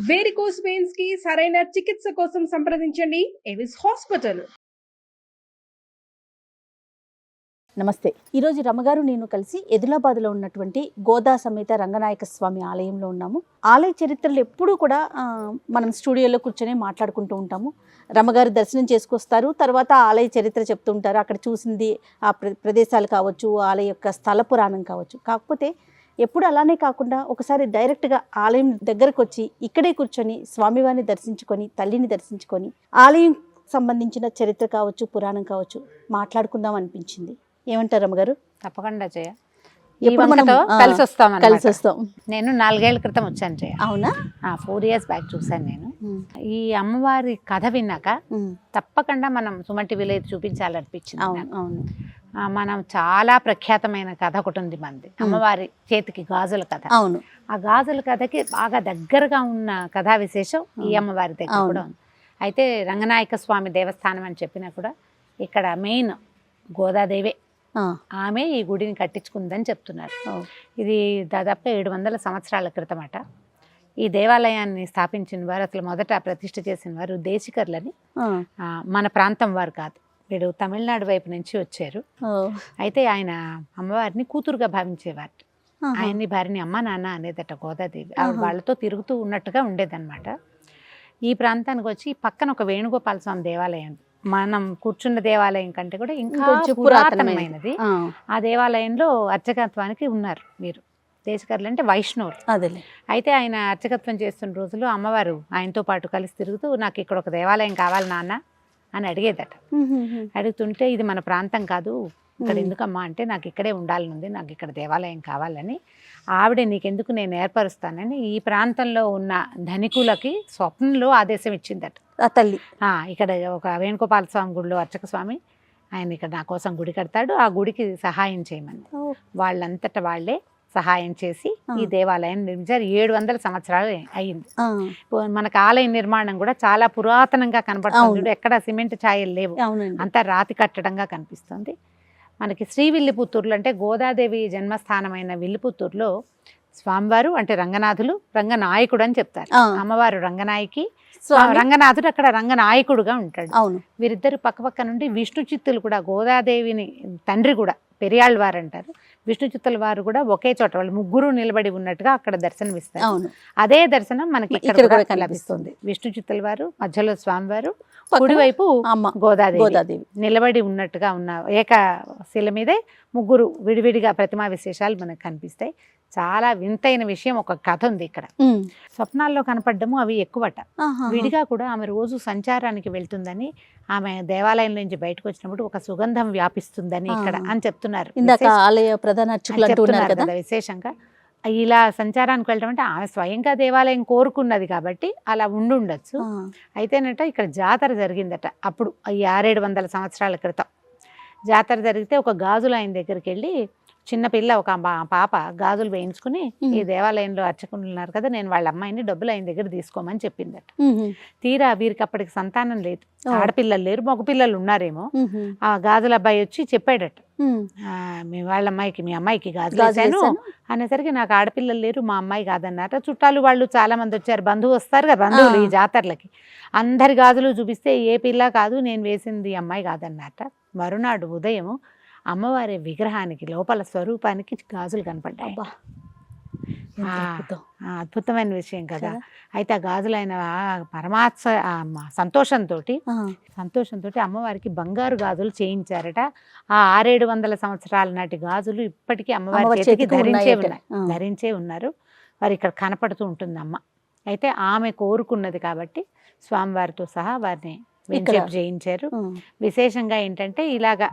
Varicose veins కి సరైన చికిత్స కోసం సంప్రదించండి ఎవిస్ హాస్పిటల్. నమస్తే. ఈరోజు రమగారు నేను కలిసి ఎదిలాబాద్లో ఉన్నటువంటి గోదా సమేత రంగనాయక స్వామి ఆలయంలో ఉన్నాము. ఆలయ చరిత్రలు ఎప్పుడూ కూడా మనం స్టూడియోలో కూర్చొని మాట్లాడుకుంటూ ఉంటాము. రమగారు దర్శనం చేసుకొస్తారు, తర్వాత ఆలయ చరిత్ర చెప్తుంటారు, అక్కడ చూసింది ఆ ప్రదేశాలు కావచ్చు, ఆలయ యొక్క స్థల పురాణం కావచ్చు. కాకపోతే ఎప్పుడు అలానే కాకుండా ఒకసారి డైరెక్ట్గా ఆలయం దగ్గరకు వచ్చి ఇక్కడే కూర్చొని స్వామివారిని దర్శించుకొని, తల్లిని దర్శించుకొని, ఆలయం సంబంధించిన చరిత్ర కావచ్చు, పురాణం కావచ్చు మాట్లాడుకుందాం అనిపించింది. ఏమంటారు రమగారు? తప్పకుండా జయ. ఎప్పుడు మనం కలిసి వస్తాం. నేను 4 ఏళ్ల క్రితం వచ్చాను జయ. అవునా? 4 years బ్యాక్ చూసాను నేను. ఈ అమ్మవారి కథ విన్నాక తప్పకుండా మనం సుమన్ టీవీలో చూపించాలనిపించింది. అవును. మనం చాలా ప్రఖ్యాతమైన కథ ఒకటి ఉంది మనది, అమ్మవారి చేతికి గాజుల కథ. అవును. ఆ గాజుల కథకి బాగా దగ్గరగా ఉన్న కథా విశేషం ఈ అమ్మవారి దగ్గర కూడా ఉంది. అయితే రంగనాయక స్వామి దేవస్థానం అని చెప్పినా కూడా ఇక్కడ మెయిన్ గోదాదేవే, ఆమె ఈ గుడిని కట్టించుకుందని చెప్తున్నారు. ఇది దాదాపు 700 సంవత్సరాల క్రితం అట. ఈ దేవాలయాన్ని స్థాపించిన వారు, అసలు మొదట ప్రతిష్ఠ చేసిన వారు దేశికర్లని. మన ప్రాంతం వారు కాదు, వీడు తమిళనాడు వైపు నుంచి వచ్చారు. అయితే ఆయన అమ్మవారిని కూతురుగా భావించేవారు. ఆయన్ని భార్యని అమ్మ నాన్న అనేదట గోదాదేవి. ఆవిడ వాళ్ళతో తిరుగుతూ ఉన్నట్టుగా ఉండేదన్నమాట. ఈ ప్రాంతానికి వచ్చి పక్కన ఒక వేణుగోపాల స్వామి దేవాలయం, మనం కూర్చున్న దేవాలయం కంటే కూడా ఇంకా పురాతనమైనది. ఆ దేవాలయంలో అర్చకత్వానికి ఉన్నారు వీరు. దేశకర్లు అంటే వైష్ణవులు. అదే. అయితే ఆయన అర్చకత్వం చేస్తున్న రోజుల్లో అమ్మవారు ఆయనతో పాటు కలిసి తిరుగుతూ, నాకు ఇక్కడ ఒక దేవాలయం కావాలి నాన్న అని అడిగేదట. అడుగుతుంటే ఇది మన ప్రాంతం కాదు, ఇక్కడ ఎందుకమ్మా అంటే, నాకు ఇక్కడే ఉండాలని ఉంది, నాకు ఇక్కడ దేవాలయం కావాలని. ఆవిడ నీకెందుకు, నేను ఏర్పరుస్తానని ఈ ప్రాంతంలో ఉన్న ధనికులకి స్వప్నంలో ఆదేశం ఇచ్చిందట ఆ తల్లి. ఇక్కడ ఒక వేణుగోపాల స్వామి గుడిలో అర్చక స్వామి, ఆయన ఇక్కడ నా కోసం గుడి కడతాడు, ఆ గుడికి సహాయం చేయమని. వాళ్ళంతటా వాళ్ళే సహాయం చేసి ఈ దేవాలయం నిర్మించారు. 700 సంవత్సరాలు అయ్యింది. మనకు ఆలయ నిర్మాణం కూడా చాలా పురాతనంగా కనబడుతుంది. ఎక్కడ సిమెంట్ ఛాయలు లేవు, అంతా రాతి కట్టడంగా కనిపిస్తుంది. మనకి శ్రీ విల్లిపుత్తూరులో అంటే గోదాదేవి జన్మస్థానమైన విల్లిపుత్తూరులో స్వామివారు అంటే రంగనాథులు, రంగనాయకుడు అని చెప్తారు. అమ్మవారు రంగనాయకి, రంగనాథుడు అక్కడ రంగనాయకుడుగా ఉంటాడు. వీరిద్దరు పక్కపక్క నుండి విష్ణు చిత్తులు కూడా, గోదాదేవిని తండ్రి కూడా పెరియాళ్ళ వారు అంటారు, విష్ణు చిత్తుల వారు కూడా ఒకే చోట, వాళ్ళు ముగ్గురు నిలబడి ఉన్నట్టుగా అక్కడ దర్శనమిస్తారు. అదే దర్శనం మనకి ఇక్కడ లభిస్తుంది. విష్ణు చిత్తుల వారు, మధ్యలో స్వామివారు, కుడివైపు గోదాదేవి నిలబడి ఉన్నట్టుగా ఉన్న ఏకశిల మీదే ముగ్గురు విడివిడిగా ప్రతిమా విశేషాలు మనకు కనిపిస్తాయి. చాలా వింతైన విషయం, ఒక కథ ఉంది ఇక్కడ. స్వప్నాల్లో కనపడ్డము అవి ఎక్కువట. విడిగా కూడా ఆమె రోజు సంచారానికి వెళ్తుందని, ఆమె దేవాలయం నుంచి బయటకు వచ్చినప్పుడు ఒక సుగంధం వ్యాపిస్తుందని ఇక్కడ అని చెప్తున్నారు. విశేషంగా ఇలా సంచారానికి వెళ్ళటం అంటే ఆమె స్వయంగా దేవాలయం కోరుకున్నది కాబట్టి అలా ఉండుండొచ్చు. అయితేనట ఇక్కడ జాతర జరిగిందట. అప్పుడు ఈ 600-700 సంవత్సరాల క్రితం జాతర జరిగితే ఒక గాజులు ఆయన దగ్గరికి వెళ్ళి, చిన్నపిల్ల ఒక పాప గాజులు వేయించుకుని, ఈ దేవాలయంలో అర్చకులు ఉన్నారు కదా, నేను వాళ్ళ అమ్మాయిని డబ్బులు ఆయన దగ్గర తీసుకోమని చెప్పిందట. తీరా వీరికి అప్పటికి సంతానం లేదు, ఆడపిల్లలు లేరు, మగపిల్లలు ఉన్నారేమో. ఆ గాజుల అబ్బాయి వచ్చి చెప్పాడట, మీ వాళ్ళ అమ్మాయికి, మీ అమ్మాయికి గాజులు వేసాను అనేసరికి, నాకు ఆడపిల్లలు లేరు, మా అమ్మాయి కాదన్నట. చుట్టాలు వాళ్ళు చాలా మంది వచ్చారు, బంధువు వస్తారు కదా, బంధువులు ఈ జాతరలకి, అందరి గాజులు చూపిస్తే ఏ పిల్ల కాదు, నేను వేసింది అమ్మాయి కాదన్నట. మరునాడు ఉదయం అమ్మవారి విగ్రహానికి లోపల స్వరూపానికి గాజులు కనపడ్డాయి. అద్భుతమైన విషయం కదా. అయితే ఆ గాజులు ఆయన సంతోషంతో అమ్మవారికి బంగారు గాజులు చేయించారట. ఆ 600-700 సంవత్సరాల నాటి గాజులు ఇప్పటికీ అమ్మవారి చేతికి ధరించే ఉన్నారు. వారు ఇక్కడ కనపడుతూ ఉంటుంది అమ్మ. అయితే ఆమె కోరుకున్నది కాబట్టి స్వామివారితో సహా వారిని చేయించారు. విశేషంగా ఏంటంటే, ఇలాగా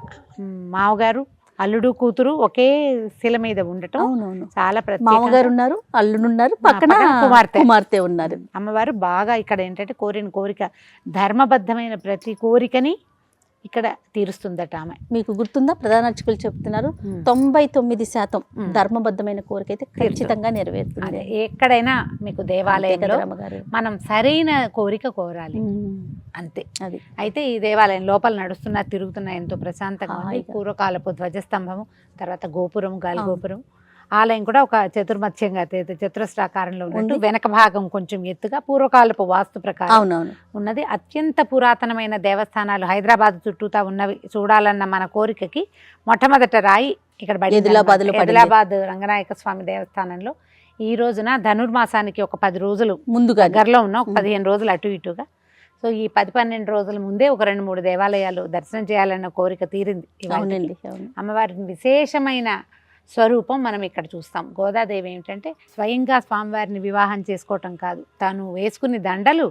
మామగారు, అల్లుడు, కూతురు ఒకే శిల మీద ఉండటం చాలా ప్రత్యేకం. మామగారు ఉన్నారు, అల్లుడున్నారు, పక్కన కుమార్తె ఉన్నారు. అమ్మవారు బాగా ఇక్కడ ఏంటంటే కోరిన కోరిక, ధర్మబద్ధమైన ప్రతి కోరికని ఇక్కడ తీరుస్తుందట ఆమె. మీకు గుర్తుందా, ప్రధాన అర్చకులు చెప్తున్నారు 99% ధర్మబద్ధమైన కోరిక అయితే ఖచ్చితంగా నెరవేరుతుంది. ఎక్కడైనా మీకు దేవాలయంలో మనం సరైన కోరిక కోరాలి అంతే. అది అయితే ఈ దేవాలయం లోపల నడుస్తున్నా తిరుగుతున్నా ఎంతో ప్రశాంతంగా ఉంది. పూర్వకాలపు ధ్వజస్తంభము, తర్వాత గోపురం, గాలి గోపురం, ఆలయం కూడా ఒక చతుర్మధ్యంగా చతురస్రాకారంలో ఉన్నట్టు వెనక భాగం కొంచెం ఎత్తుగా పూర్వకాలపు వాస్తు ప్రకారం అవునవును. ఉన్నది. అత్యంత పురాతనమైన దేవస్థానాలు హైదరాబాద్ చుట్టూతా ఉన్నవి చూడాలన్న మన కోరికకి మొట్టమొదట రాయి ఇక్కడ ఆదిలాబాద్ రంగనాయక స్వామి దేవస్థానంలో ఈ రోజున ధనుర్మాసానికి ఒక 10 రోజులు ముందుగా దగ్గరలో ఉన్న ఒక 15 రోజులు అటు ఇటుగా. సో ఈ 10-12 రోజుల ముందే ఒక 2-3 దేవాలయాలు దర్శనం చేయాలన్న కోరిక తీరింది. అమ్మవారికి విశేషమైన స్వరూపం మనం ఇక్కడ చూస్తాం. గోదాదేవి ఏమిటంటే స్వయంగా స్వామివారిని వివాహం చేసుకోవటం కాదు, తను వేసుకుని దండలు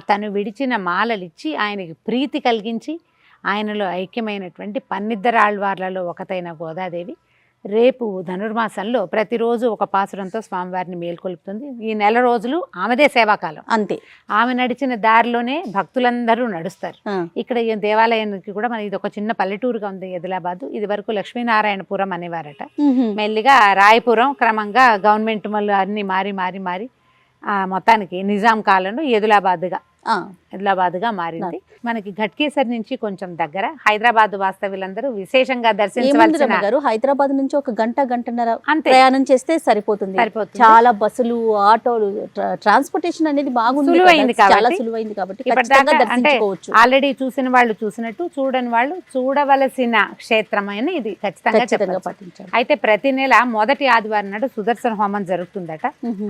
తను విడిచిన మాలలిచ్చి ఆయనకి ప్రీతి కలిగించి ఆయనలో ఐక్యమైనటువంటి పన్నిద్దరాళ్వార్లలో ఒకతైన గోదాదేవి రేపు ధనుర్మాసంలో ప్రతిరోజు ఒక పాసురంతో స్వామివారిని మేల్కొల్పుతుంది. ఈ నెల రోజులు ఆమెదే సేవాకాలం అంతే. ఆమె నడిచిన దారిలోనే భక్తులందరూ నడుస్తారు. ఇక్కడ ఈ దేవాలయానికి కూడా మన ఇది ఒక చిన్న పల్లెటూరుగా ఉంది ఆదిలాబాద్. ఇది వరకు లక్ష్మీనారాయణపురం అనేవారట. మెల్లిగా రాయపురం, క్రమంగా గవర్నమెంట్ మళ్ళీ అన్ని మారి మొత్తానికి నిజాం కాలంలో ఆదిలాబాద్గా మారింది. మనకి ఘట్కేసర్ నుంచి కొంచెం దగ్గర. హైదరాబాద్ వాస్తవ్యులందరూ విశేషంగా దర్శించవలసిన హైదరాబాద్ నుంచి ఒక గంటన్నర ప్రయాణం చేస్తే సరిపోతుంది. చాలా బస్సులు, ఆటోలు, ట్రాన్స్పోర్టేషన్ అనేది బాగుంది, చాలా సులువైంది కాబట్టి ఆల్రెడీ చూసిన వాళ్ళు చూసినట్టు, చూడని వాళ్ళు చూడవలసిన క్షేత్రమైన ఇది ఖచ్చితంగా పట్టించారు. అయితే ప్రతి నెల మొదటి ఆదివారం నాడు సుదర్శన హోమం జరుగుతుందట.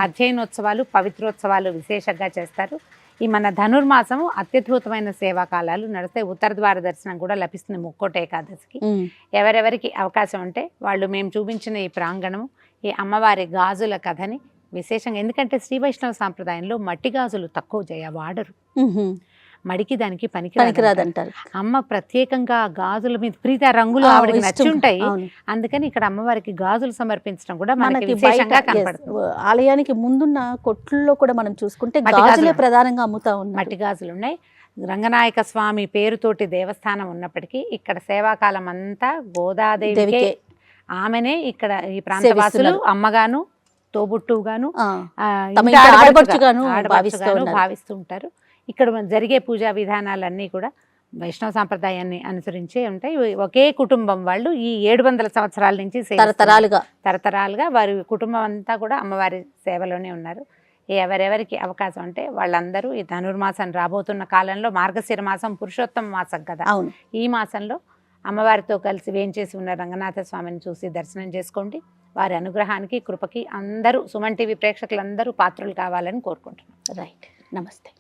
అధ్యయనోత్సవాలు, పవిత్రోత్సవాలు విశేషంగా చేస్తారు. ఈ మన ధనుర్మాసము అత్యద్భుతమైన సేవా కాలాలు నడిస్తే ఉత్తర ద్వార దర్శనం కూడా లభిస్తుంది ముక్కోటి ఏకాదశికి. ఎవరెవరికి అవకాశం ఉంటే వాళ్ళు మేము చూపించిన ఈ ప్రాంగణము, ఈ అమ్మవారి గాజుల కథని విశేషంగా, ఎందుకంటే శ్రీ వైష్ణవ సాంప్రదాయంలో మట్టి గాజులు తక్కువ వాడరు, మడికి దానికి పనికిరాదంటారు. అమ్మ ప్రత్యేకంగా గాజుల మీద ప్రీత రంగులు ఆవిడకి నచ్చి ఉంటాయి. అందుకని ఇక్కడ అమ్మవారికి గాజులు సమర్పించడం కూడా మనకి విశేషంగా కనపడుతుంది. ఆలయానికి ముందున్న కొట్లలో కూడా మనం చూసుకుంటే గాజులే ప్రధానంగా అమ్ముతా ఉన్నాయి, మట్టి గాజులు ఉన్నాయి. రంగనాయక స్వామి పేరుతోటి దేవస్థానం ఉన్నప్పటికీ ఇక్కడ సేవాకాలం అంతా గోదాదేవికే, ఆమెనే ఇక్కడ ఈ ప్రాంతవాసులు అమ్మగాను, తోబుట్టుగాను, ఆడపడుచుగాను భావిస్తూ ఉంటారు. ఇక్కడ జరిగే పూజా విధానాలన్నీ కూడా వైష్ణవ సాంప్రదాయాన్ని అనుసరించే ఉంటాయి. ఒకే కుటుంబం వాళ్ళు ఈ 700 సంవత్సరాల నుంచి తరతరాలుగా వారి కుటుంబం అంతా కూడా అమ్మవారి సేవలోనే ఉన్నారు. ఎవరెవరికి అవకాశం అంటే వాళ్ళందరూ ఈ ధనుర్మాసం రాబోతున్న కాలంలో, మార్గశిర మాసం పురుషోత్తమ మాసం కదా, ఈ మాసంలో అమ్మవారితో కలిసి వేంచేసి ఉన్న రంగనాథ స్వామిని చూసి దర్శనం చేసుకోండి. వారి అనుగ్రహానికి, కృపకి అందరూ సుమన్ టీవీ ప్రేక్షకులందరూ పాత్రలు కావాలని కోరుకుంటున్నాం. రైట్, నమస్తే.